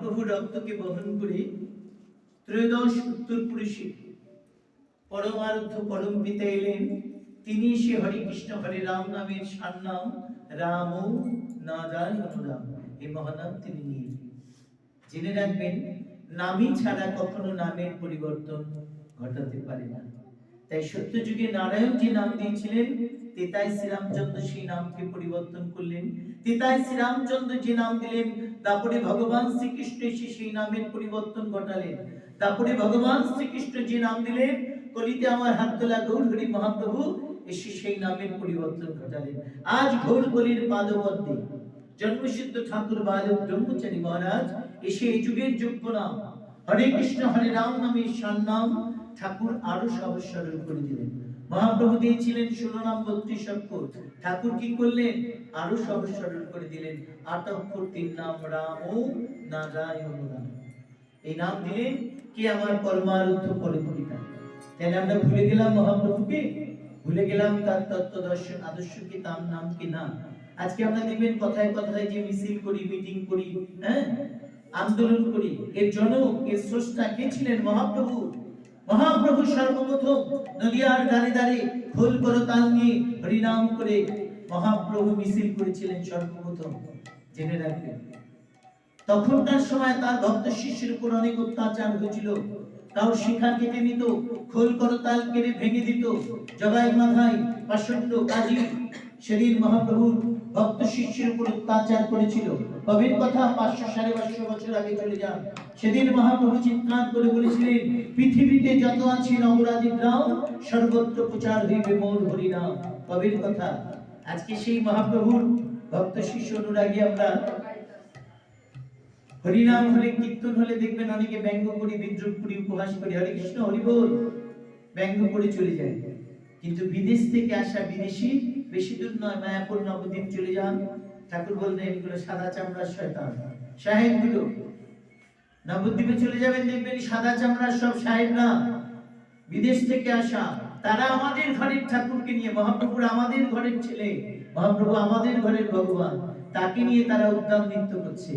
মহাপ্রভু রক্তকে বহন করে ত্রয়োদশ উত্তর পুরুষে পরমারাধ্য পরম পিতা এলেন। তিনি সে হরে কৃষ্ণ হরে রাম নামের সারনাম রাম নারায়ণ রাম, এই মহানাম তিনি নিয়ে জেনে রাখবেন, নামই ছাড়া কখনো নামের পরিবর্তন ঘটাতে পারে না। তাই সত্য যুগে নারায়ণ যে নাম দিয়েছিলেন, তেতাই শ্রীরামচন্দ্র সেই নামকে পরিবর্তন করলেন। তেতাই শ্রীরামচন্দ্র যে নাম দিলেন, তারপরে ভগবান শ্রীকৃষ্ণ এসে সেই নামের পরিবর্তন ঘটালেন। তারপরে ভগবান শ্রীকৃষ্ণ যে নাম দিলেন, কলিতে আমার হাত তোলা গৌর হরি মহাপ্রভু এসে সেই নামের পরিবর্তন ঘটালেন। আজ ঘোর কলির পাদপদ্মে জন্মসিদ্ধ ঠাকুর বালক ব্রহ্মচারী মহারাজ এসে এই যুগের যোগ্য নাম হরে কৃষ্ণ হরে রাম নামের সারনাম ঠাকুর আরো সহজ সরল করে দিলেন। মহাপ্রভু দিয়েছিলেন 16 নাম 32 অক্ষর, ঠাকুর কি করলেন? আরো সহজ সরল করে দিলেন। 8 অক্ষর 3 নাম রাম নারায়ণ রাম। এই নাম দিলেন কি আমার পরমারাধ্য পরম পিতা। তাই আমরা ভুলে গেলাম মহাপ্রভুকে, ভুলে গেলাম তার তত্ত্ব দর্শন আদর্শ কি, তার নাম কি না। আজকে আমরা দেখবেন কথায় কথায় যে মিছিল করি, মিটিং করি, আন্দোলন করি, এর জনক এর স্রষ্টা কে ছিলেন? মহাপ্রভু। মহাপ্রভু সর্বপ্রথম নদিয়ার দ্বারে দ্বারে খোল করতাল নিয়ে হরিনাম করে মহাপ্রভু মিছিল করেছিলেন সর্বপ্রথম, জেনে রাখবেন। তখনকার সময় তার ভক্ত শিষ্যের উপর অনেক অত্যাচার হয়েছিল। তাও শিখা কেটে নিত, খোল করতাল কেটে ভেঙে দিত, জগাই মাথায় পাষণ্ড কাজী সেদিন মহাপ্রভুর ভক্ত শিষ্যের উপর অত্যাচার করেছিল। কবির কথা 500-550 বছর আগে চলে যান। সেদিন মহাপ্রভু চিৎকার করে বলেছিলেন, পৃথিবীতে যত আছে নগরাদি গ্রাম, সর্বত্র প্রচার হইবে মোর হরিনাম। কবির কথা। আজকে সেই মহাপ্রভুর ভক্ত শিষ্য অনুরাগী আমরা হরিনাম হলে, কীর্তন হলে দেখবেন অনেকে ব্যঙ্গ করি, বিদ্রুপ করি, উপহাস করি, হরে কৃষ্ণ হরি বল ব্যঙ্গ করে চলে যায়। কিন্তু বিদেশ থেকে আসা বিদেশি, বেশি দূর নয়, মায়াপুর নবদ্বীপ চলে যান, ঠাকুর বললেন এগুলো সাদা চামড়ার শয়তান সাহেব গুলো। নবদ্বীপে চলে যাবেন, দেখবেন সাদা চামড়ার সব সাহেব না, বিদেশ থেকে আসা। তারা আমাদের ঘরের ঠাকুরকে নিয়ে, মহাপ্রভুর আমাদের ঘরের ছেলে, মহাপ্রভু আমাদের ঘরের ভগবান, তাকে নিয়ে তারা উদ্যান নৃত্য করছে।